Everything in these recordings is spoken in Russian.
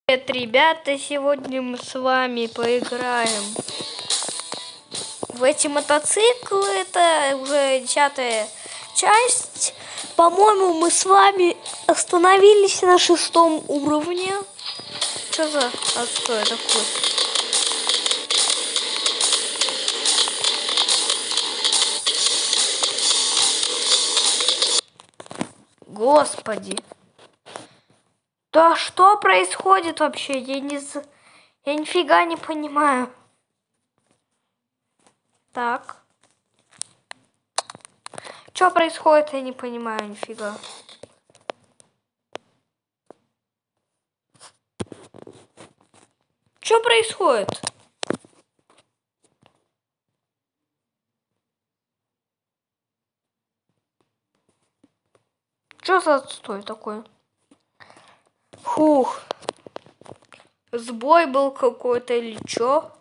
Привет, ребята! Сегодня мы с вами поиграем в эти мотоциклы. Это уже 10-я часть. По-моему, мы с вами остановились на 6-м уровне. Что за отстой такой? Господи! Да что происходит вообще? Я нифига не понимаю. Так. Что происходит, я не понимаю нифига. Что происходит? Что за отстой такой? Фух. Сбой был какой-то или чё?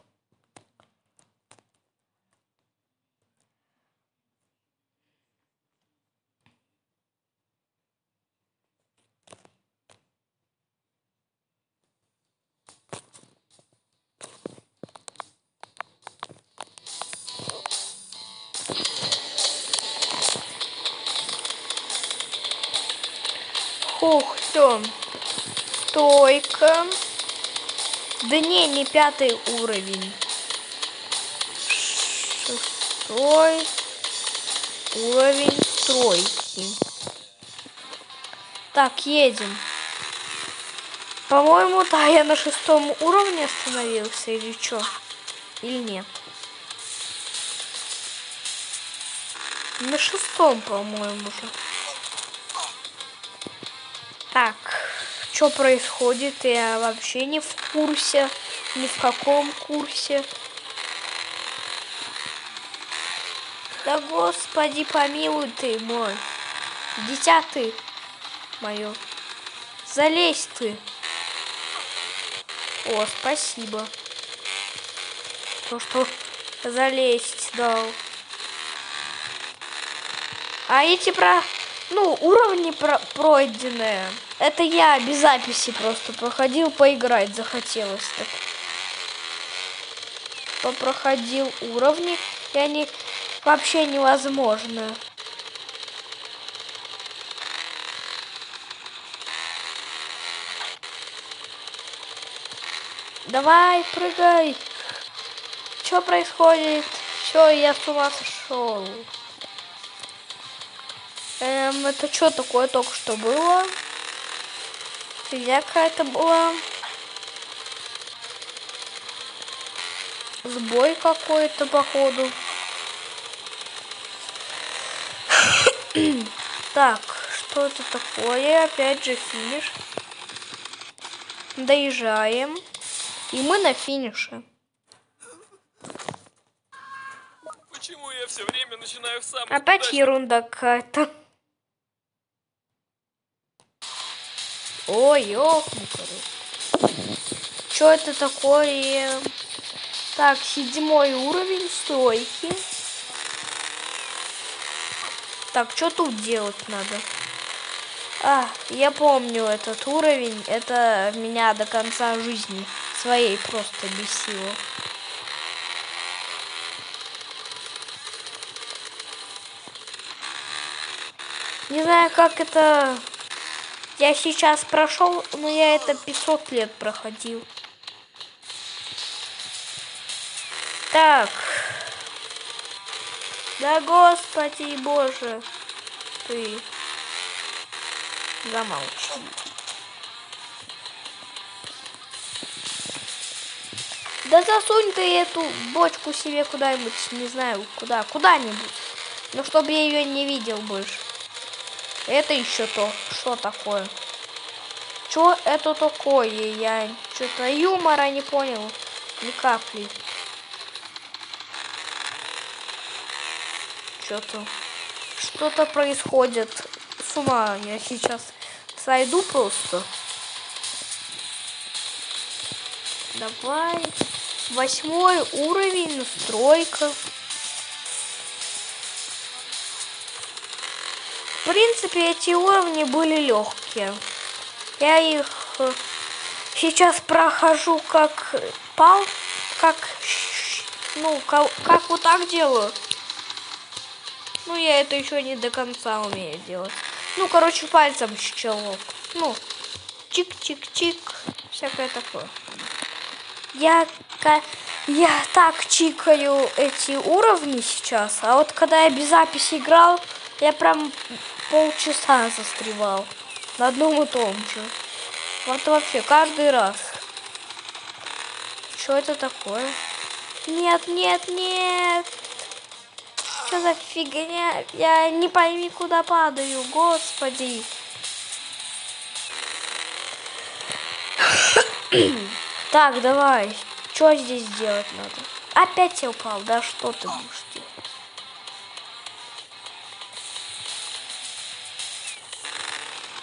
Фух, все. Стойка. Да не 5-й уровень. 6-й уровень стройки. Так, едем. По-моему, да, я на 6-м уровне остановился или что? Или нет? На 6-м, по-моему, же. Так, что происходит? Я вообще не в курсе. Ни в каком курсе. Да господи, помилуй ты мой. Дитя ты мое. Залезь ты. О, спасибо. То, что залезть дал. А эти уровни пройденные. Это я без записи просто проходил, поиграть захотелось так. Попроходил уровни, и они вообще невозможны. Давай, прыгай. Что происходит? Все, я с ума сошел. Это что такое только что было? Фигня какая-то была. Сбой какой-то, походу. Так, что это такое? Опять же финиш. Доезжаем. И мы на финише. Почему я все время начинаю в самом Опять ерунда какая-то. Ой, ёпнутый. Что это такое? Так, 7-й уровень стройки. Так, что тут делать надо? Я помню этот уровень. Это меня до конца жизни своей просто бесило. Не знаю, как это... Я сейчас прошел, но я это 500 лет проходил. Так. Да господи боже. Ты. Замолчи. Да засунь ты эту бочку себе куда-нибудь, не знаю, куда-нибудь. Но чтобы я ее не видел больше. Это еще то, что такое? Что это такое? Я что-то юмора не понял. Ни капли. Что-то происходит. С ума я сейчас сойду просто. Давай. 8-й уровень, стройка. В принципе, эти уровни были легкие. Я их Сейчас прохожу как пал, как, ну, как вот так делаю. Ну, я это еще не до конца умею делать. Ну, короче, пальцем щелок. Ну, чик-чик-чик, всякое такое. Я так чикаю эти уровни сейчас, а вот когда я без записи играл, я прям полчаса застревал на одном и том же. Вот вообще каждый раз. Что это такое? Нет, нет, нет. Что за фигня? Я не пойми, куда падаю, господи. Так, давай. Что здесь делать надо? Опять я упал, да что ты будешь делать?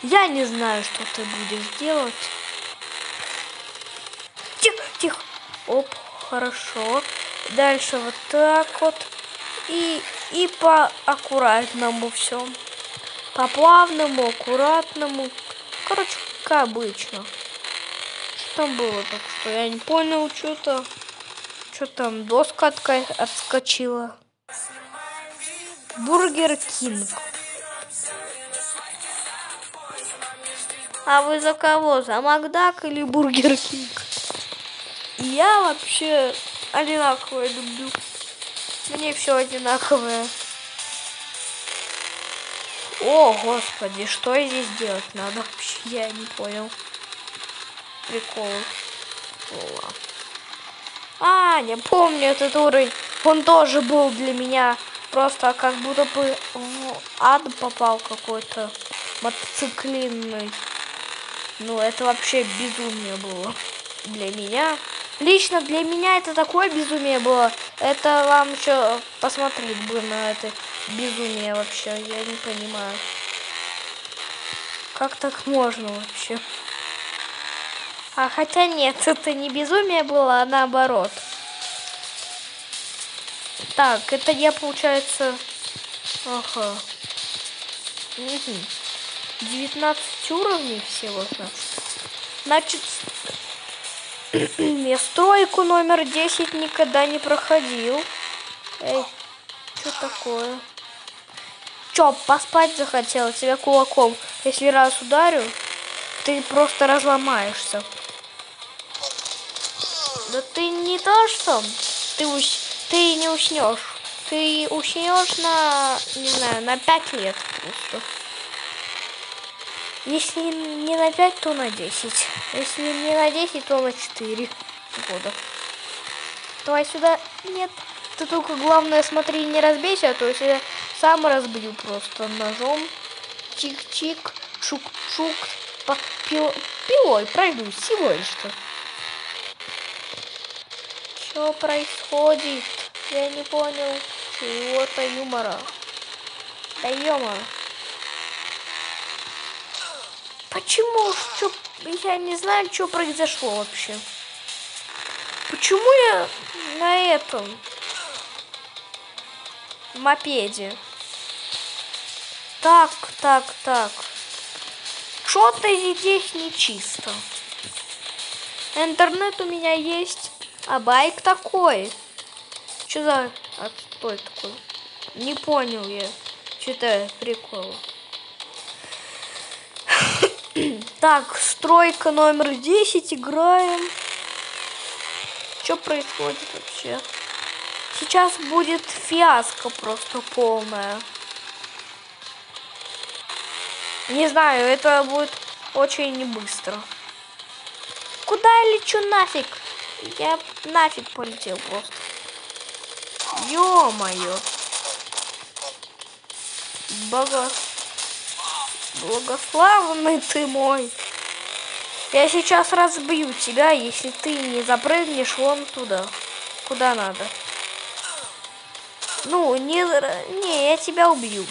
Я не знаю, что ты будешь делать. Тихо, тихо. Оп, хорошо. Дальше вот так вот. И по аккуратному все. По плавному, аккуратному. Короче, как обычно. Что там было так что? Я не понял, что-то. Что там, доска отскочила. Бургер Кинг. А вы за кого? За Макдак или Бургер Кинг? Я вообще одинаковое люблю. Мне все одинаковое. О, господи, что здесь делать надо? Вообще я не понял. Прикол. А, не помню этот уровень. Он тоже был для меня просто как будто бы в ад попал какой-то мотоциклинный. Ну, это вообще безумие было для меня. Лично для меня это такое безумие было. Это вам еще посмотреть бы на это безумие вообще. Я не понимаю. Как так можно вообще? А хотя нет, это не безумие было, а наоборот. Так, это я, получается... Ага. 19 уровней всего, значит, я стройку номер 10 никогда не проходил. Эй, что такое? Чё, поспать захотел? Тебя кулаком. Если раз ударю, ты просто разломаешься. Да ты не то что, ты не уснешь. Ты уснешь на, не знаю, на 5 лет просто. Если не на 5, то на 10. Если не на 10, то на 4 года. Давай сюда. Нет. Ты только главное смотри, не разбейся, а то я сам разбью просто ножом. Чик-чик, чук-чук. Пилой пройдусь всего лишь-то. Что происходит? Я не понял чего-то юмора. Да ё-моё. Почему? Что? Я не знаю, что произошло вообще. Почему я на этом мопеде? Так. Что-то здесь нечисто. Интернет у меня есть, а байк такой. Что за отстой такой? Не понял я. Что-то прикол. Так, стройка номер 10, играем. Что происходит вообще? Сейчас будет фиаско просто полная. Не знаю, это будет очень быстро. Куда я лечу нафиг? Я нафиг полетел просто. Ё-моё. Благословенный ты мой. Я сейчас разбью тебя, если ты не запрыгнешь вон туда. Куда надо. Ну, не, я тебя убью.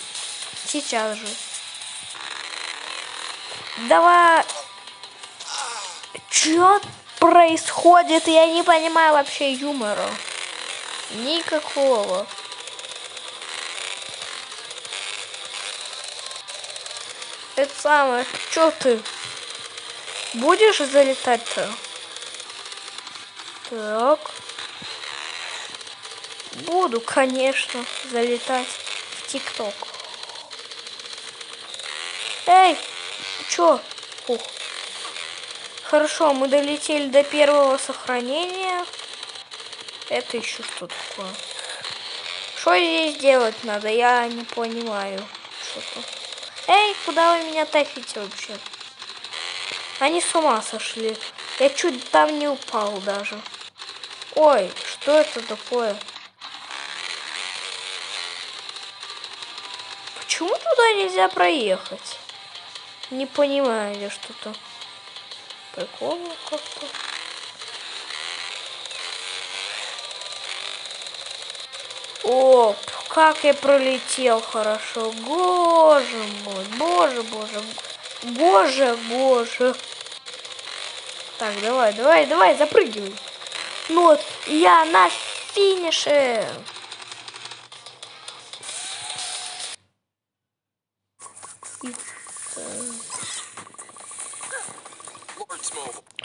Сейчас же. Давай. Что происходит? Я не понимаю вообще юмора. Никакого. Это самое, что ты? Будешь залетать-то? Так. Буду, конечно, залетать в ТикТок. Эй, чё? Ух. Хорошо, мы долетели до первого сохранения. Это еще что такое? Что здесь делать надо? Я не понимаю. Что-то. Эй, куда вы меня тащите вообще? Они с ума сошли. Я чуть там не упал даже. Ой, что это такое? Почему туда нельзя проехать? Не понимаю я что-то. Прикольно как-то. О, как я пролетел хорошо. Боже мой, боже, боже, боже, боже. Так, давай, запрыгивай. Ну вот, я на финише.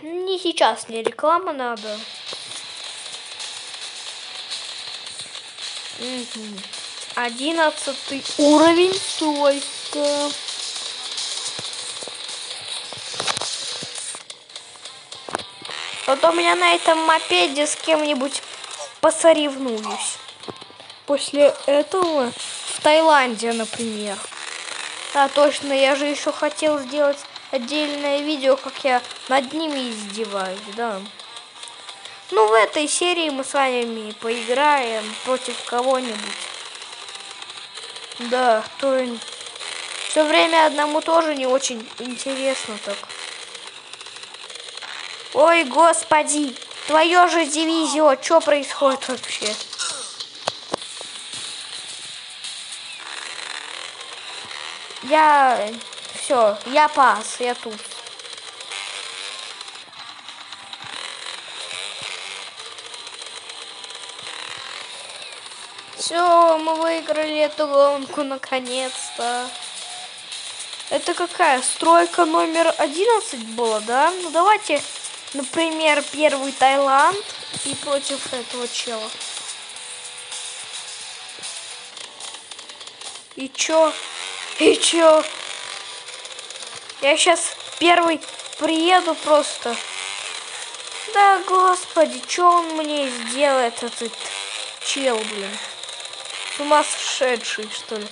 Не сейчас, мне реклама надо. 11 уровень только. Потом я на этом мопеде с кем-нибудь посоревнуюсь. После этого в Таиланде, например. А точно, я же еще хотел сделать отдельное видео, как я над ними издеваюсь, да. Ну, в этой серии мы с вами поиграем против кого-нибудь. Да, то все время одному тоже не очень интересно так. Ой, господи, твое же дивизио, что происходит вообще? Я пас, я тут. Все, мы выиграли эту гонку наконец-то. Это какая? Стройка номер 11 была, да? Ну давайте, например, первый Таиланд и против этого чела. И чё? Я сейчас первый приеду просто. Да, господи, что он мне сделает, этот чел, блин? С ума сошедший, что ли?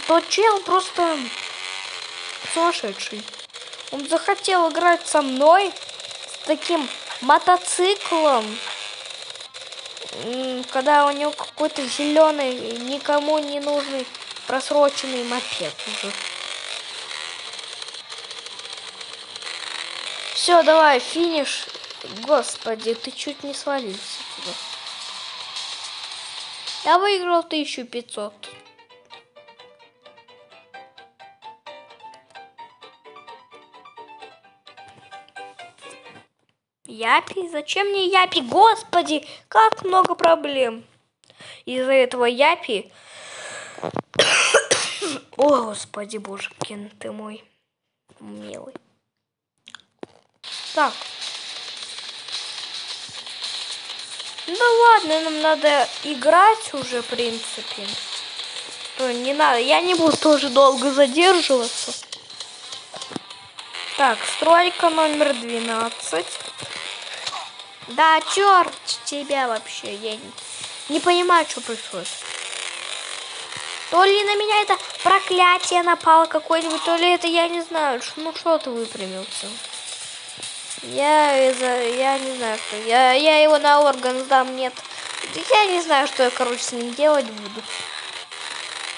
Тот чел просто сумасшедший. Он захотел играть со мной, с таким мотоциклом, когда у него какой-то зеленый, никому не нужный просроченный мопед уже. Все, давай, финиш. Господи, ты чуть не свалился туда. Я выиграл 1500. Япи? Зачем мне Япи? Господи, как много проблем. Из-за этого Япи... О, господи, боже, Кен, ты мой милый. Так. Ну ладно, нам надо играть уже, в принципе. То не надо, я не буду тоже долго задерживаться. Так, стройка номер 12. Да, черт тебя вообще, я не понимаю, что происходит. То ли на меня это проклятие напало какое-нибудь, то ли это, я не знаю, ну что ты выпрямился. Я не знаю, что. Я его на орган сдам, нет. Я не знаю, что я, короче, с ним делать буду.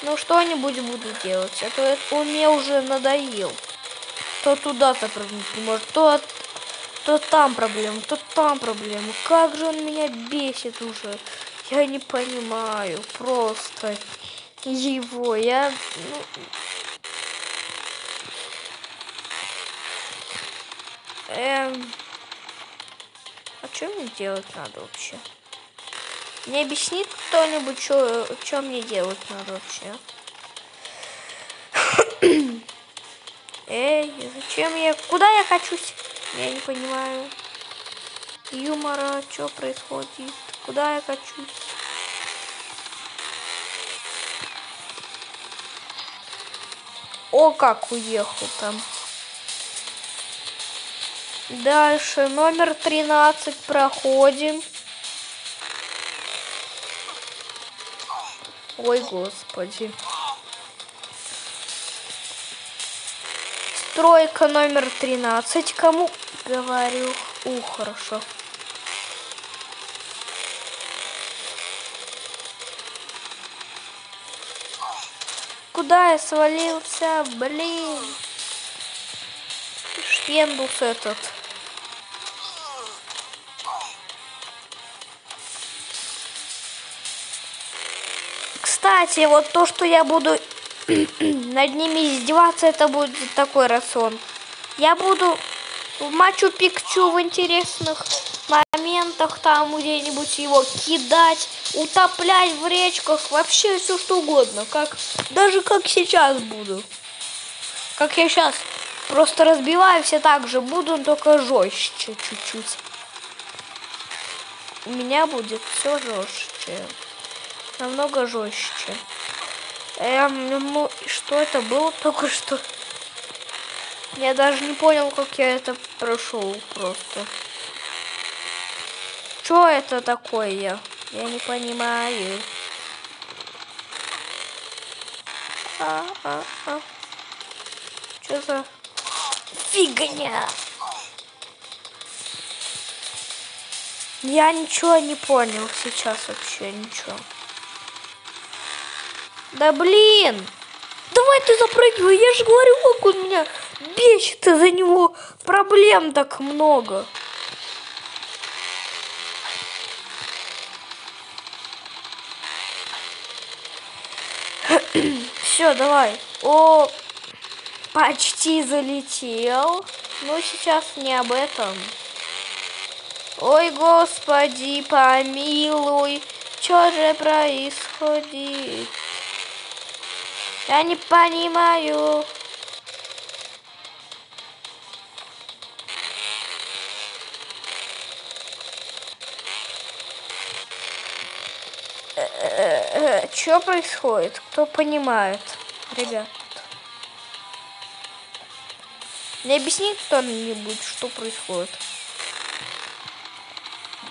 Ну, что-нибудь буду делать. А то он мне уже надоел. То туда-то прыгнуть не может, то там проблема, то там проблема. Как же он меня бесит уже. Я не понимаю. Просто его. А что мне делать надо вообще? Не объяснит кто-нибудь, что мне делать надо вообще? Эй, зачем я... Куда я качусь? Я не понимаю. Юмора, что происходит? Куда я качусь? О, как уехал там. Дальше, номер 13 проходим. Ой, господи. Стройка номер 13. Кому говорю? Хорошо. Куда я свалился? Блин. Шпендус этот. Кстати, вот то, что я буду над ними издеваться, это будет такой рацион. Я буду в Мачу-Пикчу в интересных моментах там где-нибудь его кидать, утоплять в речках, вообще все что угодно. Даже как сейчас буду. Как я сейчас просто разбиваю, все так же буду, только жестче чуть-чуть. У меня будет все жестче. Намного жестче. Ну, что это было только что? Я даже не понял, как я это прошел просто. Что это такое? Я не понимаю. Что за фигня? Я ничего не понял сейчас вообще, ничего. Да блин! Давай ты запрыгивай, я же говорю, как он меня бесит, из-за него проблем так много. Все, давай. О, почти залетел. Но сейчас не об этом. Ой, господи, помилуй, что же происходит? Я не понимаю. Что происходит? Кто понимает, ребят? Не объяснит кто-нибудь, что происходит?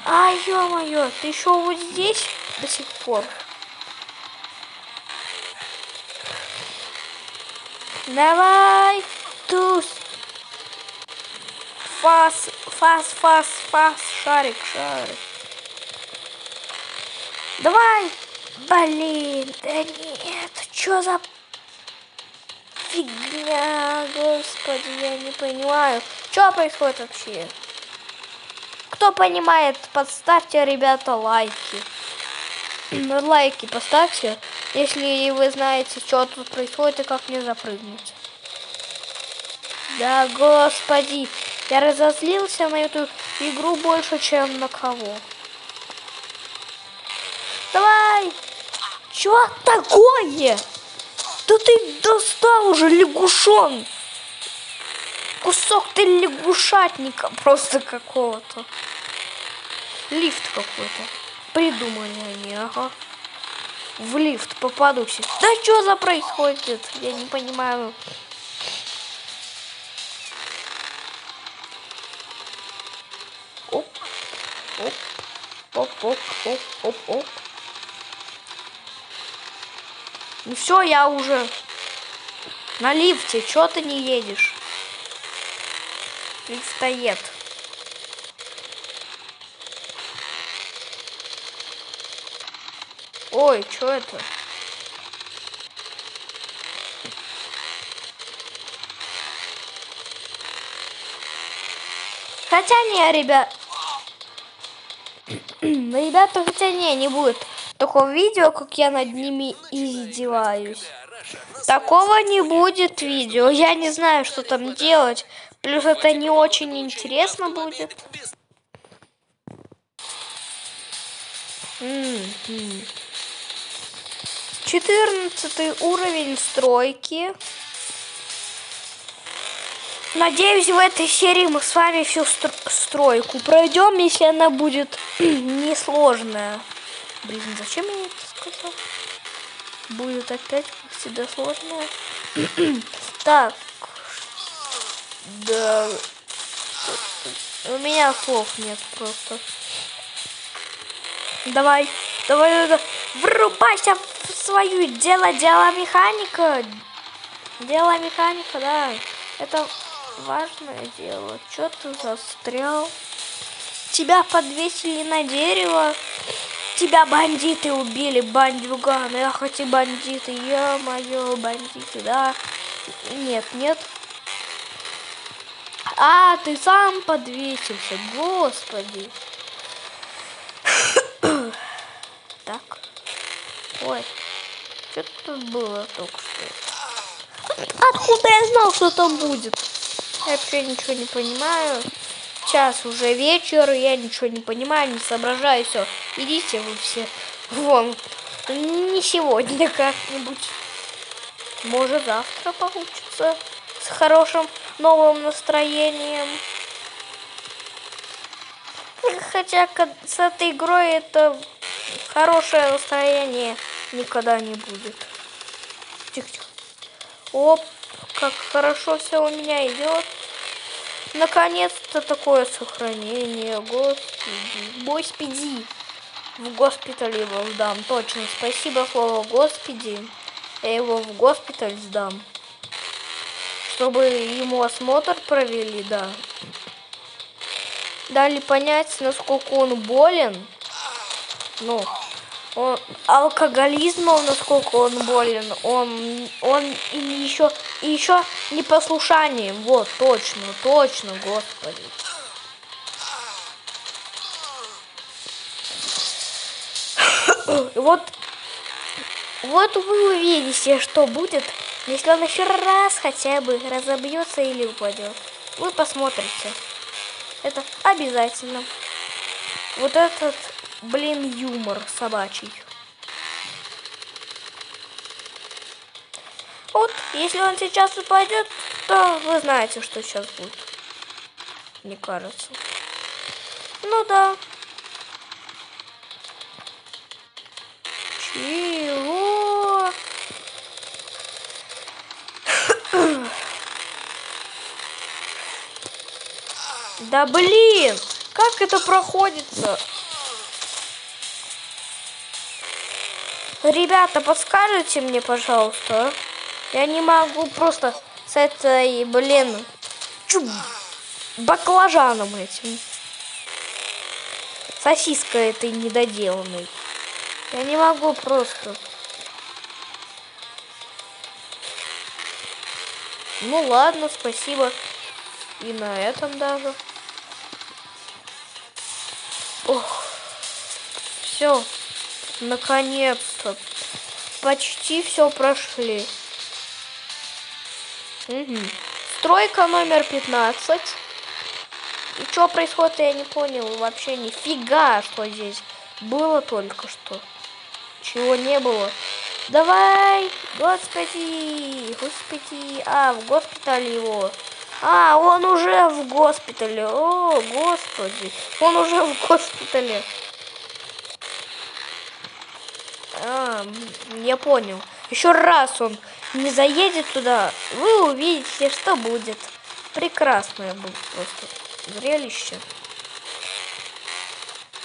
Ай, ё-моё, ты еще вот здесь до сих пор? Давай, туз. Фас, шарик. Давай. Блин, да нет, что за фигня, господи, я не понимаю. Что происходит вообще? Кто понимает, подставьте, ребята, лайки. Лайки поставьте, если вы знаете, что тут происходит и как мне запрыгнуть. Да, господи, я разозлился на эту игру больше, чем на кого. Давай! Что такое? Да ты достал уже, лягушон! Кусок ты лягушатника просто какого-то. Лифт какой-то. Придумали они, ага. В лифт попаду сейчас. Да что за происходит? Я не понимаю. Оп, оп, оп, оп, оп, оп, оп. Ну все, я уже на лифте. Чё ты не едешь? Лифтоед. Ой, что это? Хотя не, ребята, хотя не будет такого видео, как я над ними издеваюсь. Такого не будет видео. Я не знаю, что там делать. Плюс это не очень интересно будет. 14 уровень стройки. Надеюсь, в этой серии мы с вами всю стройку пройдем, если она будет несложная. Блин, зачем я это сказал? Будет опять всегда сложная. Так. Да. У меня слов нет просто. Давай. Врубайся в свою дело механика. Дело механика, да. Это важное дело. Чё ты застрял? Тебя подвесили на дерево. Тебя бандиты убили, бандюганы. Ах, эти бандиты, ё-моё, бандиты, да. Нет. А, ты сам подвесился, господи. Так. Ой, что тут было только что? Откуда я знал, что там будет? Я вообще ничего не понимаю. Час уже вечер, я ничего не понимаю, не соображаю, все. Идите вы все вон. Не сегодня как-нибудь. Может, завтра получится. С хорошим новым настроением. Хотя с этой игрой это хорошее настроение никогда не будет. Тихо. Оп, как хорошо все у меня идет. Наконец-то такое сохранение. Господи. В госпитале его сдам. Точно. Спасибо слово господи. Я его в госпиталь сдам. Чтобы ему осмотр провели, да. Дали понять, насколько он болен. Ну, он алкоголизмом, насколько он болен. Он еще непослушанием. Вот, точно, господи. Вот вы увидите, что будет, если он еще раз хотя бы разобьется или упадет. Вы посмотрите. Это обязательно. Вот этот, блин, юмор собачий. Вот, если он сейчас упадет, то вы знаете, что сейчас будет. Мне кажется. Ну да. Чего? Да блин, как это проходится? Ребята, подскажите мне, пожалуйста. Я не могу просто с этой, блин, баклажаном этим. Сосиской этой недоделанной. Я не могу просто. Ну ладно, спасибо. И на этом даже. Ох. Все. Наконец-то. Почти все прошли. Угу. Стройка номер 15. И что происходит, я не понял. Вообще нифига, что здесь было только что. Чего не было. Давай, господи. А, в госпитале его. А, он уже в госпитале. О, господи. Он уже в госпитале. А, я понял. Еще раз он не заедет туда, вы увидите, что будет. Прекрасное будет просто зрелище.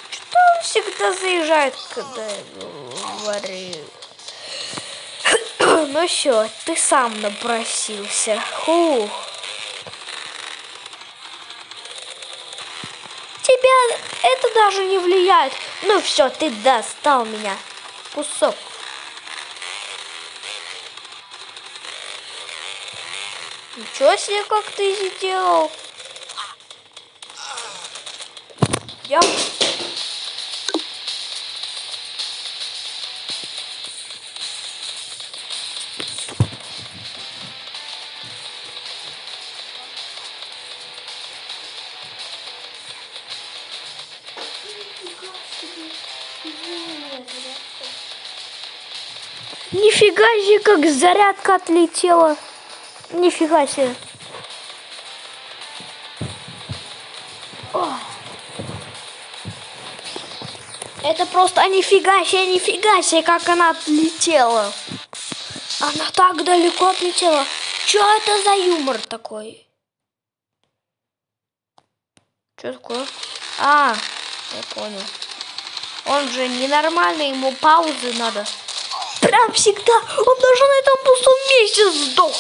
Что он всегда заезжает, когда я говорю? Ну все, ты сам напросился. Фух. Тебя это даже не влияет. Ну все, ты достал меня. Кусок. Ничего себе, как ты сделал. Я... Нифига себе, как зарядка отлетела. Нифига себе. О. Это просто нифига себе, как она отлетела. Она так далеко отлетела. Что это за юмор такой? Что такое? А, я понял. Он же ненормальный, ему паузы надо. Прям всегда. Он даже на этом пустом месте сдох.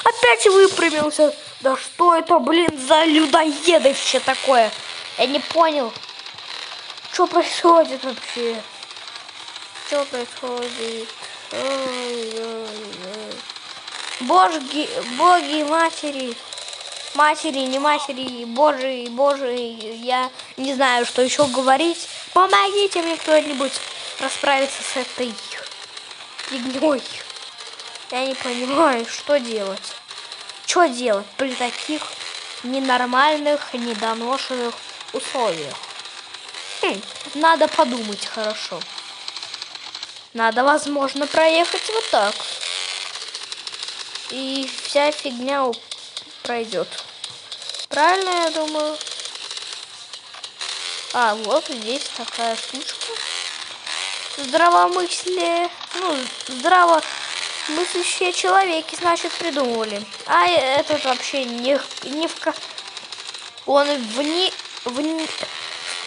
Опять выпрямился. Да что это, блин, за людоедовище такое? Я не понял. Что происходит вообще? Что происходит? Боги, матери, не матери, боже, я не знаю, что еще говорить. Помогите мне кто-нибудь расправиться с этой фигней. Я не понимаю, что делать. Что делать при таких ненормальных, недоношенных условиях? Надо подумать хорошо. Надо, возможно, проехать вот так. И вся фигня пройдет. Правильно, я думаю? А, вот здесь такая штучка. Здравомыслие. Ну, здравомыслящие человеки, значит, придумывали. А этот вообще он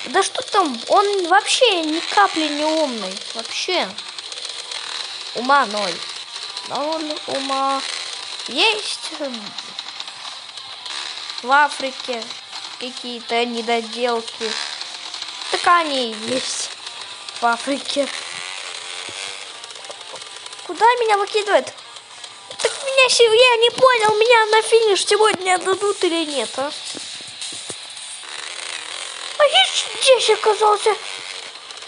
да что там? Он вообще ни капли не умный. Вообще. Ума ноль. Ноль ума. Есть в Африке какие-то недоделки. Так они и есть в Африке. Куда меня выкидывает? Так я не понял, меня на финиш сегодня отдадут или нет, а? А я здесь оказался.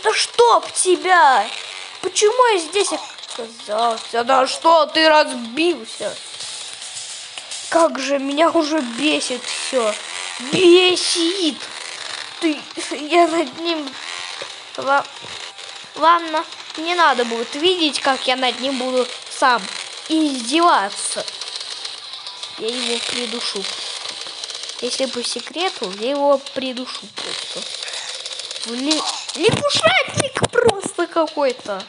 Да чтоб тебя! Почему я здесь оказался? Да что ты разбился? Как же меня уже бесит все. Бесит! Я над ним... Вам не надо будет видеть, как я над ним буду сам издеваться. Я его придушу. Если по секрету, я его придушу просто. Лягушатник просто какой-то.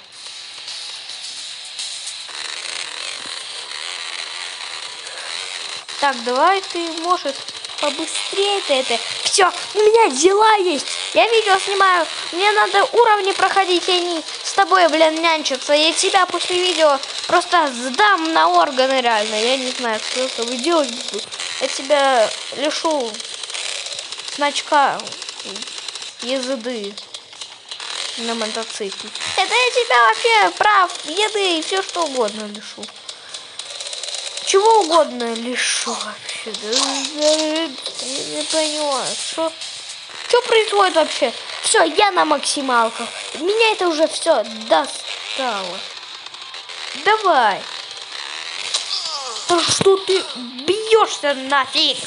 Так, давай ты, может, побыстрее это. Все, у меня дела есть. Я видео снимаю. Мне надо уровни проходить, а не с тобой, блин, нянчиться. Я тебя после видео просто сдам на органы реально. Я не знаю, что это вы делать буду. Я тебя лишу значка езды на мотоцикле. Это я тебя вообще прав, еды и все что угодно лишу. Чего угодно лишу вообще. Я не понимаю, что происходит вообще. Все, я на максималках. Меня это уже все достало. Давай. Да что ты бьешься нафиг?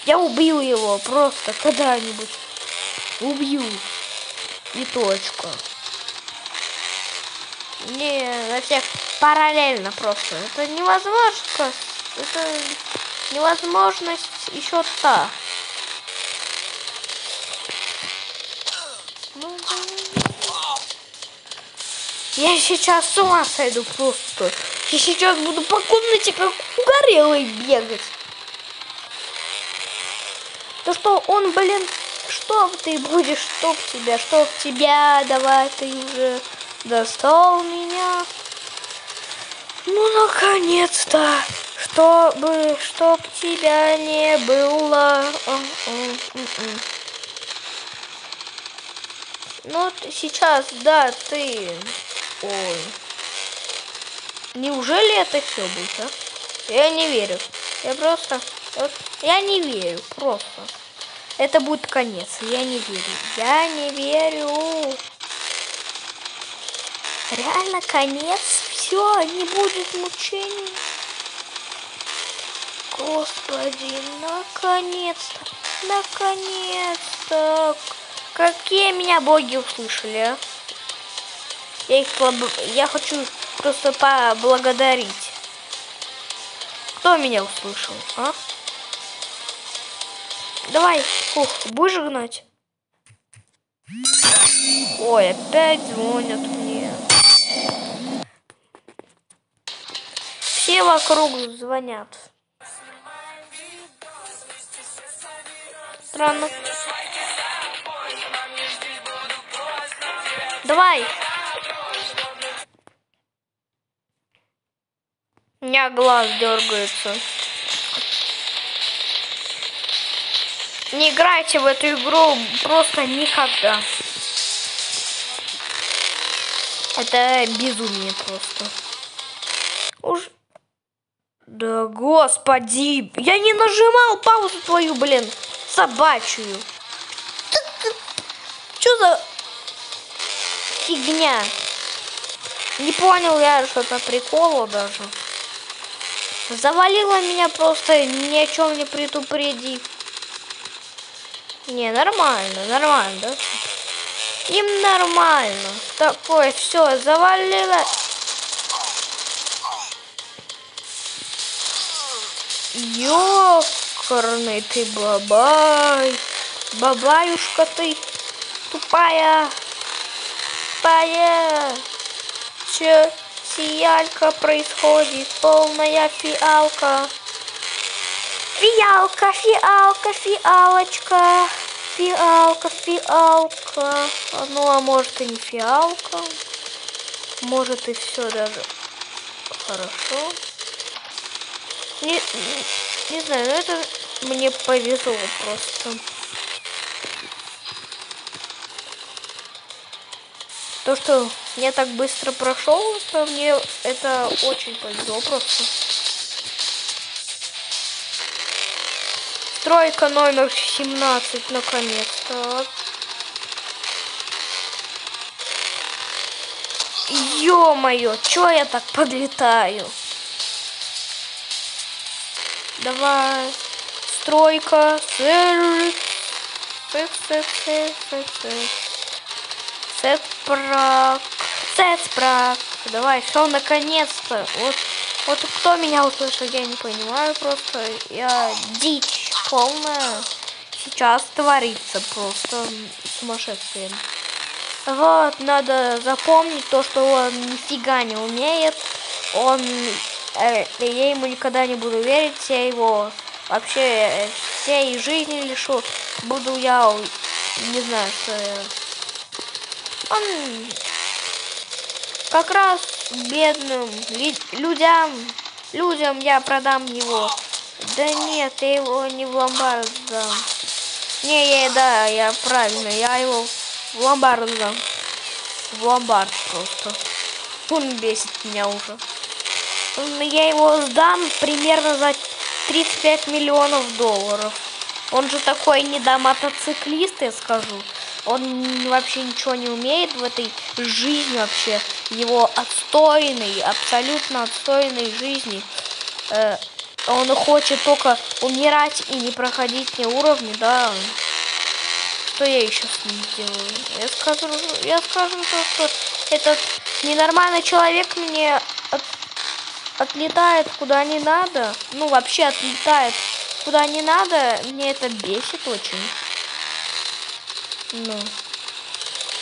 Я убью его просто когда-нибудь. Убью. И точка. Не, на всех параллельно просто. Это невозможно. Это невозможность еще та. Я сейчас с ума сойду просто. Я сейчас буду по комнате как угорелый бегать. То что он, блин, что ты будешь, чтоб тебя, давай ты уже достал меня. Ну, наконец-то, чтоб тебя не было. Ну, сейчас, да, ты... Ой. Неужели это все будет, а? Я не верю. Я не верю, просто. Это будет конец. Я не верю. Я не верю. Реально конец? Все, не будет мучений. Господи, наконец-то. Наконец-то. Какие меня боги услышали, а? Я хочу просто поблагодарить. Кто меня услышал, а? Давай, фух, будешь гнать? Ой, опять звонят мне. Все вокруг звонят. Странно. Давай. У меня глаз дергается. Не играйте в эту игру просто никогда. Это безумие просто. Уж... Да господи, я не нажимал паузу твою, блин, собачью. Что за фигня? Не понял я что-то прикола даже. Завалила меня просто, ни о чем не предупредив. Не, нормально, да? Им нормально. Такое, все, завалила. Ёкарный ты бабай. Бабаюшка ты тупая. Тупая. Че, сиялька происходит? Полная фиалка. Фиалка, фиалка, фиалочка. Фиалка, фиалка. Ну, а может и не фиалка. Может и все даже хорошо. Не знаю, но это мне повезло просто. То, что я так быстро прошел, то мне это очень повезло просто. Стройка номер 17, наконец-то. Ё-моё, чё я так подлетаю? Давай. Стройка. Сет-прак. Давай, все, наконец-то. Вот кто меня услышал, я не понимаю просто. Я дичь полная. Сейчас творится просто сумасшествие. Вот, надо запомнить то, что он нифига не умеет. Я ему никогда не буду верить, я его вообще всей жизни лишу. Буду я, не знаю, что я... Он как раз бедным людям я продам его. Да нет, я его не в ломбард дам. Я правильно, я его в ломбард дам. В ломбард просто. Он бесит меня уже. Я его сдам примерно за 35 миллионов долларов. Он же такой недомотоциклист, я скажу. Он вообще ничего не умеет в этой жизни вообще. Его отстойной, абсолютно отстойной жизни. Он хочет только умирать и не проходить ни уровни, да. Что я еще с ним сделаю? Я скажу то, что этот ненормальный человек мне отлетает куда не надо. Ну, вообще отлетает куда не надо. Мне это бесит очень. Ну,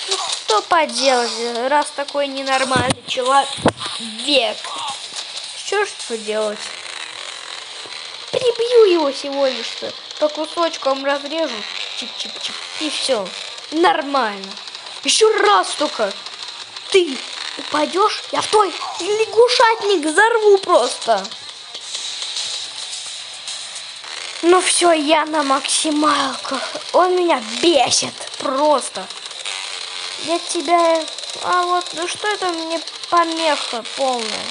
что поделать, раз такой ненормальный человек. Что делать? Прибью его всего лишь-то. По кусочкам разрежу. Чик-чик-чик. И все. Нормально. Еще раз только ты упадешь, я в твой лягушатник взорву просто. Ну все, я на максималках. Он меня бесит просто. Я тебя... А вот, ну что это мне помеха полная?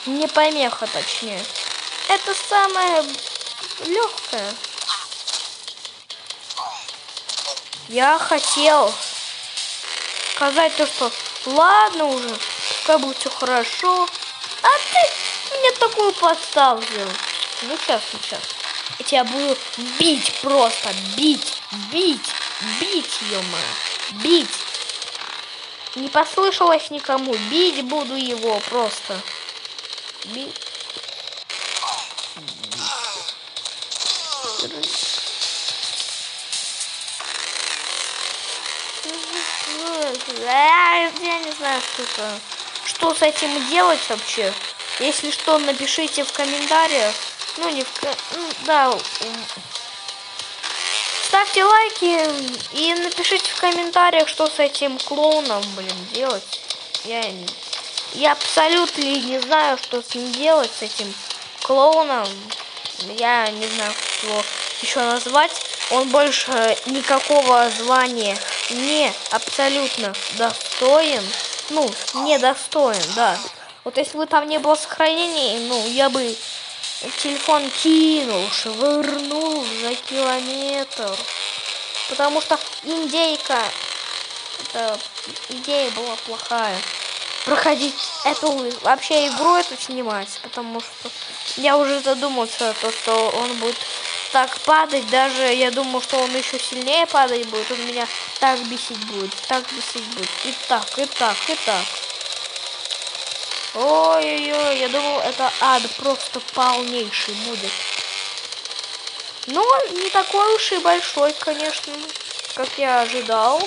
Не помеха, точнее. Это самое легкое. Я хотел сказать то, что ладно уже, как бы все хорошо. А ты мне такую подставил. Ну сейчас. Я тебя буду бить просто. Бить, ё-моё. Бить. Не послышалось никому. Бить буду его просто. Бить. Я не знаю, что с этим делать вообще. Если что, напишите в комментариях. Ну, не в... Ну, да. Ставьте лайки и напишите в комментариях, что с этим клоуном, блин, делать. Я абсолютно не знаю, что с ним делать, с этим клоуном. Я не знаю, как его еще назвать. Он больше никакого звания не абсолютно достоин. Ну, недостоин, да. Вот если бы там не было сохранений, ну, я бы телефон кинул, швырнул за километр. Потому что индейка, эта идея была плохая. Проходить эту вообще игру эту снимать, потому что я уже задумался, что он будет так падать, даже я думал, что он еще сильнее падать будет, он меня так бесить будет, и так. Ой-ой-ой, я думал, это ад просто полнейший будет. Но он не такой уж и большой, конечно, как я ожидал,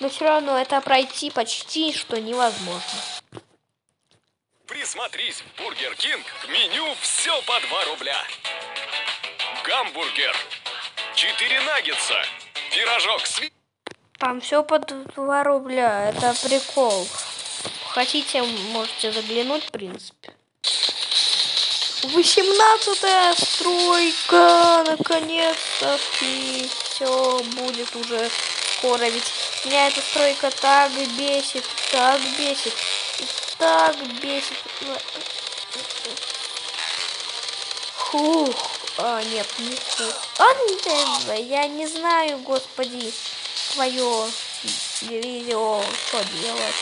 но все равно это пройти почти что невозможно. Присмотрись, Бургер Кинг, меню все по 2 рубля. Гамбургер, 4 наггетса, пирожок с... Там все по 2 рубля, это прикол. Хотите, можете заглянуть, в принципе. 18-я стройка, наконец-то, и все будет уже скоро, ведь меня эта стройка так бесит. Фух, нет, не фух. Я не знаю, господи, твое видео, что делать.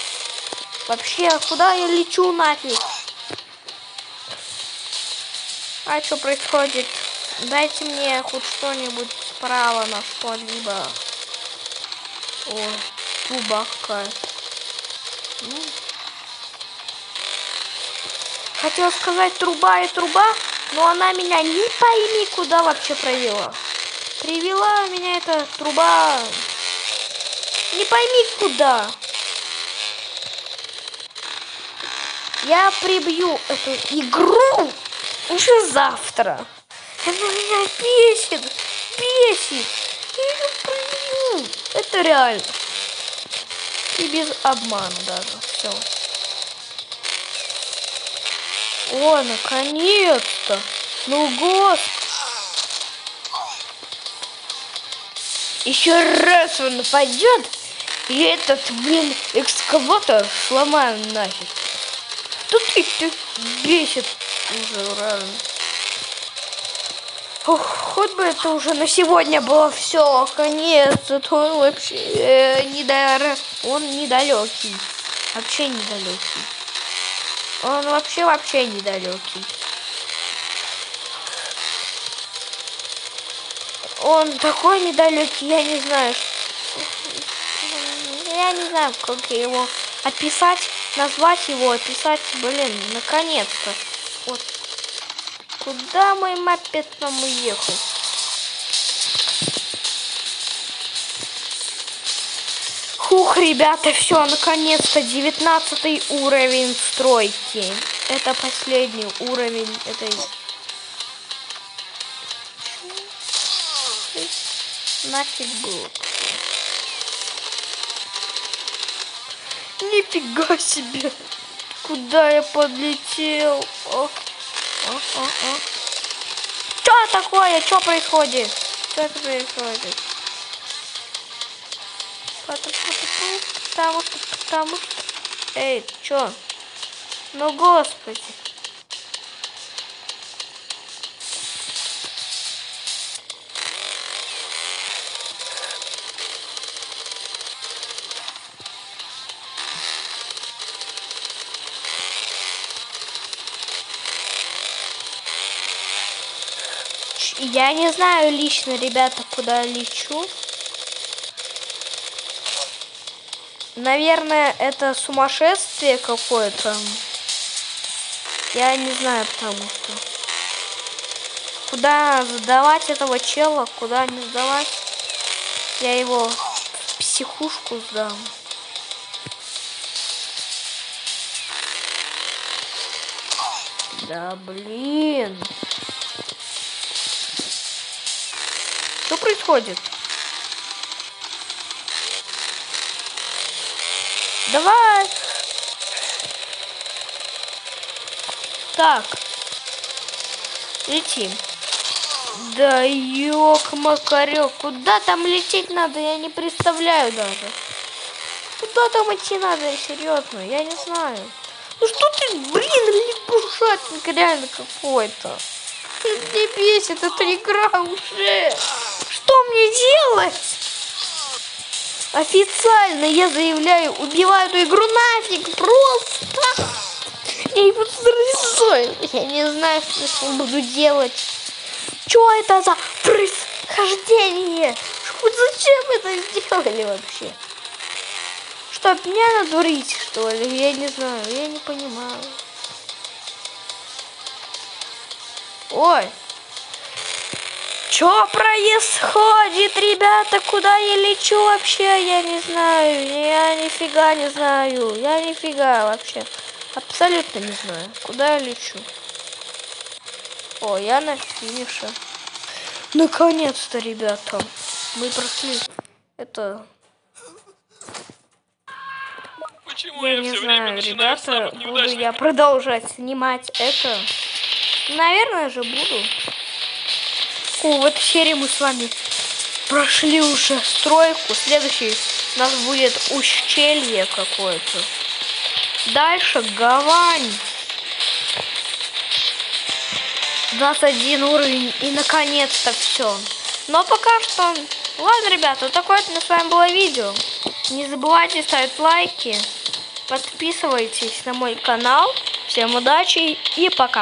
Вообще, куда я лечу нафиг? А что происходит? Дайте мне хоть что-нибудь справа на что-либо. О, труба какая. Хотела сказать труба и труба, но она меня не пойми куда вообще провела. Привела меня эта труба не пойми куда. Я прибью эту игру уже завтра. Она меня бесит. Я ее прибью. Это реально. И без обмана даже. Все. О, наконец-то. Ну, господи. Еще раз он нападет, и этот, блин, экскаватор сломаю нафиг. Тут их бесит уже реально. Ох, хоть бы это уже на сегодня было все, конец. Это он вообще он недалекий. Вообще недалекий. Он вообще недалекий. Он такой недалекий, я не знаю, как его описать, назвать его, описать, блин, наконец-то. Вот. Куда мой мопед там уехал? Хух, ребята, все, наконец-то 19 уровень стройки. Это последний уровень этой... Нафиг было. Нифига себе. Куда я подлетел? Что такое? Что происходит? Что это происходит? Потому что... Эй, что? Ну, господи. Я не знаю лично, ребята, куда лечу. Наверное, это сумасшествие какое-то. Я не знаю, потому что... Куда сдавать этого чела, куда не сдавать. Я его в психушку сдам. Да блин. Что происходит? Давай. Так. Летим. Да ёк-макарёк. Куда там лететь надо? Я не представляю даже. Куда там идти надо? Серьезно, я не знаю. Ну что ты, блин, лягушатник реально какой-то. Мне бесит эта игра уже. Что мне делать? Официально я заявляю, убиваю эту игру нафиг, просто. Я его зарисую. Я не знаю, что я буду делать. Что это за происхождение? Зачем это сделали вообще? Что, меня надурить, что ли? Я не знаю, я не понимаю. Ой. Что происходит, ребята? Куда я лечу вообще? Я не знаю. Я нифига не знаю. Я нифига вообще. Абсолютно не знаю, куда я лечу. О, я на финише. Наконец-то, ребята. Мы прошли. Это... Почему Я я не все время знаю, начинаю в ребята, самых буду неудачных... я продолжать снимать это. Наверное же буду. О, в этой серии мы с вами прошли уже стройку. Следующий у нас будет ущелье какое-то. Дальше гавань. 21 уровень и наконец-то все. Но пока что... Ладно, ребята, вот такое вот с вами было видео. Не забывайте ставить лайки. Подписывайтесь на мой канал. Всем удачи и пока.